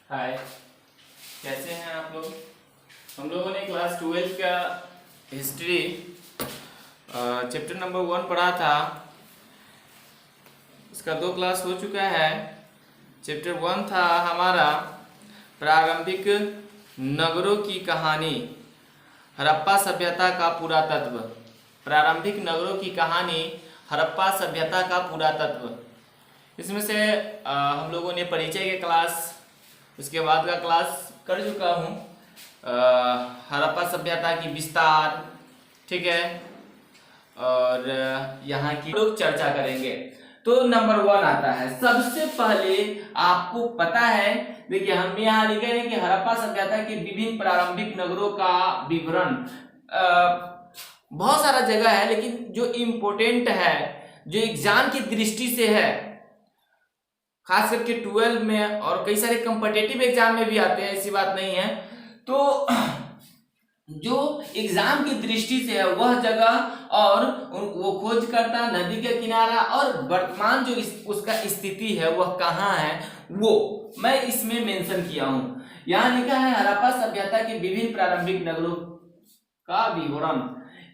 हाय, कैसे हैं आप लोग। हम लोगों ने क्लास 12 का हिस्ट्री चैप्टर नंबर 1 पढ़ा था। इसका 2 क्लास हो चुका है। चैप्टर 1 था हमारा प्रारंभिक नगरों की कहानी, हड़प्पा सभ्यता का पुरातत्व। प्रारंभिक नगरों की कहानी, हड़प्पा सभ्यता का पुरातत्व। इसमें से हम लोगों ने परिचय के क्लास, उसके बाद का क्लास कर चुका हूँ। हड़प्पा सभ्यता की विस्तार, ठीक है, और यहाँ की लोग चर्चा करेंगे। तो नंबर 1 आता है। सबसे पहले आपको पता है, देखिए हम यहाँ लिखे हैं कि हड़प्पा सभ्यता के विभिन्न प्रारंभिक नगरों का विवरण। बहुत सारा जगह है, लेकिन जो इम्पोर्टेंट है, जो एग्जाम की दृष्टि से है, खास करके 12 में और कई सारे कॉम्पिटिटिव एग्जाम में भी आते हैं, ऐसी बात नहीं है। तो जो एग्जाम की दृष्टि से है वह जगह, और वो खोज करता नदी के किनारा, और वर्तमान जो उसका स्थिति है वह कहाँ है, वो मैं इसमें मेंशन किया हूं। यहाँ लिखा है हड़प्पा सभ्यता के विभिन्न प्रारंभिक नगरों का विवरण।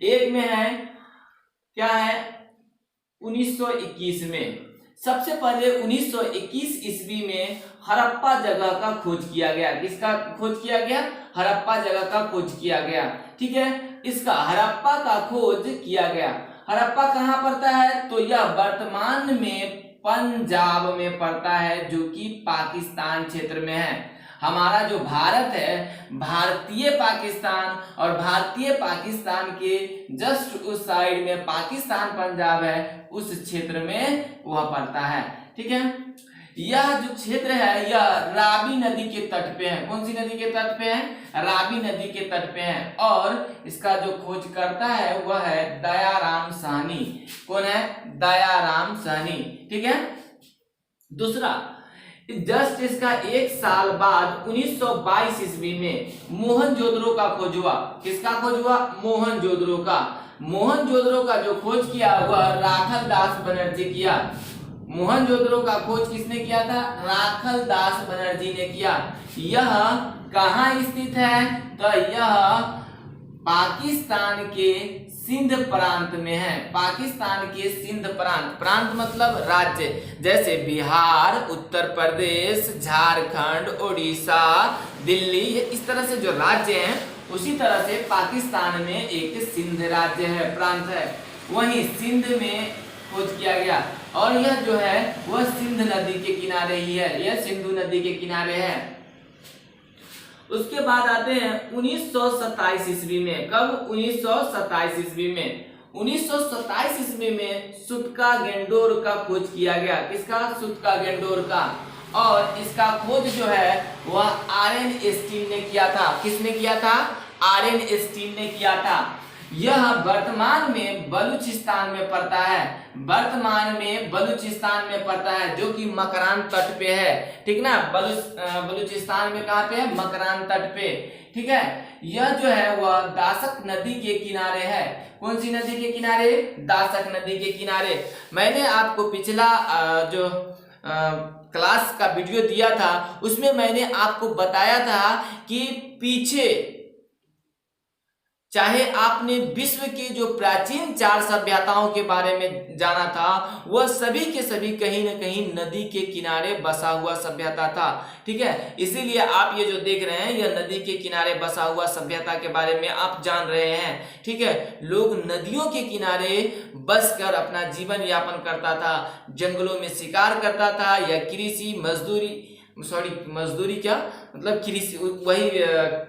एक में है, क्या है, 1921 में। सबसे पहले 1921 ईस्वी में हड़प्पा जगह का खोज किया गया। किसका खोज किया गया? हड़प्पा जगह का खोज किया गया, ठीक है। इसका हड़प्पा का खोज किया गया। हड़प्पा कहाँ पड़ता है? तो यह वर्तमान में पंजाब में पड़ता है, जो कि पाकिस्तान क्षेत्र में है। हमारा जो भारत है, भारतीय पाकिस्तान, और भारतीय पाकिस्तान के जस्ट उस साइड में पाकिस्तान पंजाब है, उस क्षेत्र में वह पड़ता है, ठीक है। यह जो क्षेत्र है यह रावी नदी के तट पे है। कौन सी नदी के तट पे है? रावी नदी के तट पे है। और इसका जो खोज करता है वह है दयाराम साहनी। कौन है? दयाराम साहनी, ठीक है। दूसरा, जस्ट इसका 1 साल बाद 1922 ईस्वी में मोहनजोदड़ो का खोज हुआ। किसका खोज हुआ? मोहनजोदड़ो का। मोहनजोदड़ो का जो खोज किया वह राखल दास बनर्जी किया। मोहनजोदड़ो का खोज किसने किया था? राखल दास बनर्जी ने किया। यह कहाँ स्थित है? तो यह पाकिस्तान के सिंध प्रांत में है। पाकिस्तान के सिंध प्रांत, प्रांत मतलब राज्य, जैसे बिहार, उत्तर प्रदेश, झारखंड, उड़ीसा, दिल्ली, इस तरह से जो राज्य हैं, उसी तरह से पाकिस्तान में एक सिंध राज्य है, प्रांत है। वहीं सिंध में खोज किया गया, और यह जो है वह सिंध नदी के किनारे ही है। यह सिंधु नदी के किनारे है। उसके बाद आते हैं 1927 ईस्वी में। कब? 1927 ईस्वी में। 1927 ईस्वी में सुतका गेंडोर का खोज किया गया। किसका? सुतका गेंडोर का। और इसका खोज जो है वह आरएन स्टील ने किया था। किसने किया था? आरएन स्टील ने किया था। यह वर्तमान में बलूचिस्तान में पड़ता है। वर्तमान में बलूचिस्तान में पड़ता है, जो कि मकरान तट पे है, ठीक ना। बलूचिस्तान में कहाँ पे है? मकरान तट पे, ठीक है। यह जो है वह दासक नदी के किनारे है। कौन सी नदी के किनारे? दासक नदी के किनारे। मैंने आपको पिछला जो क्लास का वीडियो दिया था, उसमें मैंने आपको बताया था कि पीछे, चाहे आपने विश्व के जो प्राचीन 4 सभ्यताओं के बारे में जाना था, वह सभी के सभी कहीं न कहीं नदी के किनारे बसा हुआ सभ्यता था, ठीक है। इसीलिए आप ये जो देख रहे हैं, यह नदी के किनारे बसा हुआ सभ्यता के बारे में आप जान रहे हैं, ठीक है। लोग नदियों के किनारे बसकर अपना जीवन यापन करता था, जंगलों में शिकार करता था, या कृषि मजदूरी क्या मतलब कृषि, वही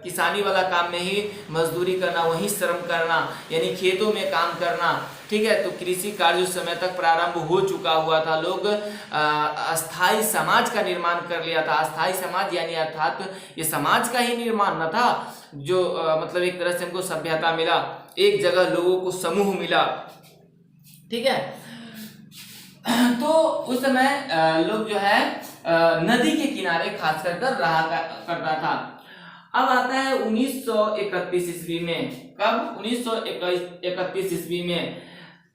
किसानी वाला काम में ही मजदूरी करना, वही श्रम करना, यानी खेतों में काम करना, ठीक है। तो कृषि कार्य उस समय तक प्रारंभ हो चुका हुआ था। लोग अस्थाई समाज का निर्माण कर लिया था। अस्थाई समाज यानी अर्थात ये समाज का ही निर्माण न था, जो मतलब एक तरह से हमको सभ्यता मिला, एक जगह लोगों को समूह मिला, ठीक है। तो उस समय लोग जो है नदी के किनारे खास कर रहा करता था। अब आता है 1931 ईस्वी में। कब? 1931 ईस्वी में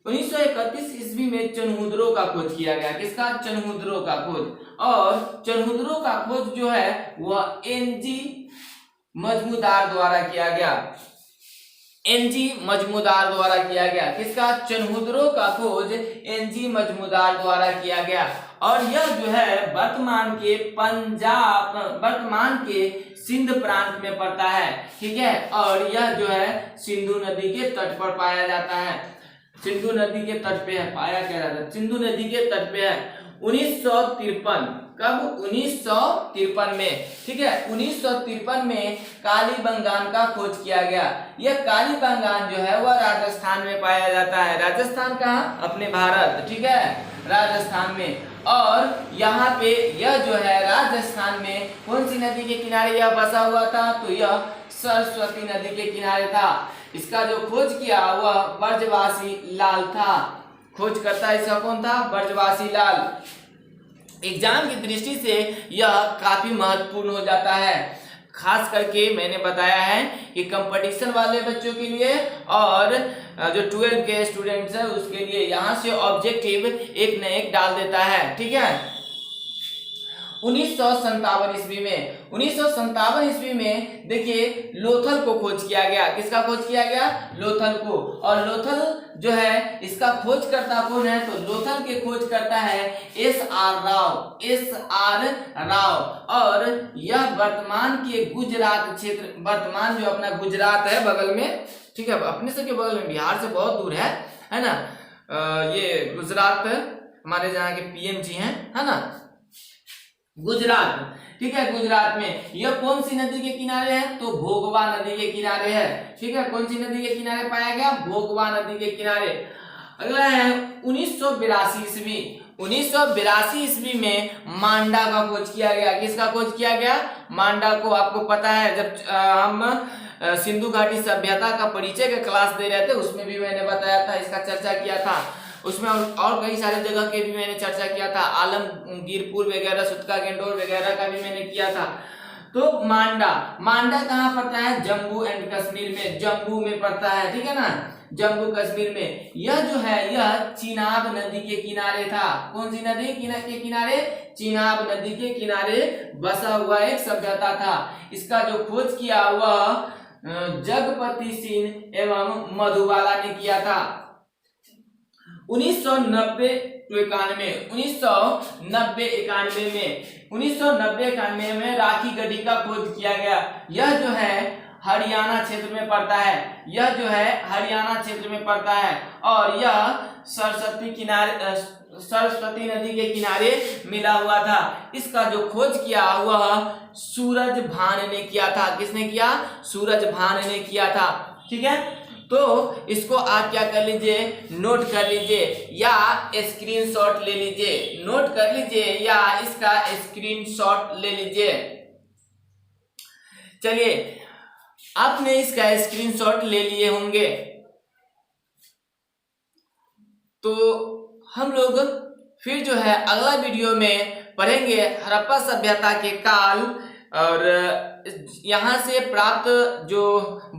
1931 ईस्वी में चनहुद्रो का खोज किया गया। किसका? चनहुद्रो का खोज। और चनहुद्रो का खोज जो है वह एनजी मजमूदार द्वारा किया गया। एनजी मजमूदार द्वारा किया गया। किसका? चनहुद्रो का खोज एनजी मजमूदार द्वारा किया गया। और यह जो है वर्तमान के सिंध प्रांत में पड़ता है। ठीक है, और यह जो है सिंधु नदी के तट पर पाया जाता है। सिंधु नदी के तट पे है, पाया कह रहा था, सिंधु नदी के तट पे है। 1953, कब? 1953 में। ठीक है, 1953 में कालीबंगान का खोज किया गया। यह कालीबंगान जो है वह राजस्थान में पाया जाता है। राजस्थान कहाँ? अपने भारत। ठीक है, राजस्थान में। और यहाँ पे यह जो है राजस्थान में कौन सी नदी के किनारे यह बसा हुआ था? तो यह सरस्वती नदी के किनारे था। इसका जो खोज किया वह ब्रजवासी लाल था। खोजकर्ता इसका कौन था? ब्रजवासी लाल। एग्जाम की दृष्टि से यह काफी महत्वपूर्ण हो जाता है। खास करके मैंने बताया है कि कंपटीशन वाले बच्चों के लिए और जो 12 के स्टूडेंट्स है उसके लिए यहाँ से ऑब्जेक्टिव एक न एक डाल देता है। ठीक है, 1957 ईस्वी में देखिए लोथल को खोज किया गया। किसका खोज किया गया? लोथल को। और लोथल जो है इसका खोज करता कौन है? तो लोथल के खोज करता है SR राव। और यह वर्तमान के गुजरात क्षेत्र, वर्तमान जो अपना गुजरात है बगल में, ठीक है, अपने से के बगल में, बिहार से बहुत दूर है ना। ये गुजरात हमारे जहाँ के PM जी हैं, है ना, गुजरात। ठीक है, गुजरात में यह कौन सी नदी के किनारे है? तो भोगवा नदी के किनारे है। ठीक है, कौन सी नदी के किनारे पाया गया? भोगवा नदी के किनारे। अगला है 1982 ईस्वी। 1982 ईस्वी में मांडा का खोज किया गया। किसका खोज किया गया? मांडा को। आपको पता है जब हम सिंधु घाटी सभ्यता का परिचय का क्लास दे रहे थे उसमें भी मैंने बताया था, इसका चर्चा किया था। उसमें और कई सारे जगह के भी मैंने चर्चा किया था, आलमगीरपुर वगैरह, सुतका गेंडोर वगैरह का भी मैंने किया था। तो मांडा कहाँ पड़ता है? जम्मू एंड कश्मीर में, जम्मू में पड़ता है। ठीक है ना, जम्मू कश्मीर में। यह जो है यह चिनाब नदी के किनारे था। कौन सी नदी के किनारे? चिनाब नदी के किनारे बसा हुआ एक सभ्यता था। इसका जो खोज किया वह जगपति सिंह एवं मधुबाला ने किया था। 1990-91 में राखी गढ़ी का खोज किया गया। यह जो है हरियाणा क्षेत्र में पड़ता है। यह जो है हरियाणा क्षेत्र में पड़ता है और यह सरस्वती नदी के किनारे मिला हुआ था। इसका जो खोज किया वह सूरज भान ने किया था। किसने किया? सूरज भान ने किया था। ठीक है, तो इसको आप क्या कर लीजिए? नोट कर लीजिए या स्क्रीनशॉट ले लीजिए। नोट कर लीजिए या इसका स्क्रीनशॉट ले लीजिए। चलिए, आपने इसका स्क्रीनशॉट ले लिए होंगे तो हम लोग फिर जो है अगला वीडियो में पढ़ेंगे हड़प्पा सभ्यता के काल और यहाँ से प्राप्त जो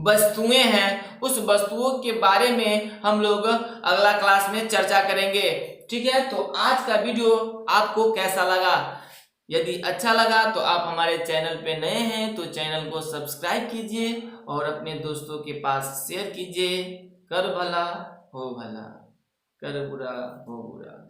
वस्तुएं हैं उस वस्तुओं के बारे में हम लोग अगला क्लास में चर्चा करेंगे। ठीक है, तो आज का वीडियो आपको कैसा लगा? यदि अच्छा लगा तो आप हमारे चैनल पे नए हैं तो चैनल को सब्सक्राइब कीजिए और अपने दोस्तों के पास शेयर कीजिए। कर भला हो भला, कर बुरा हो बुरा।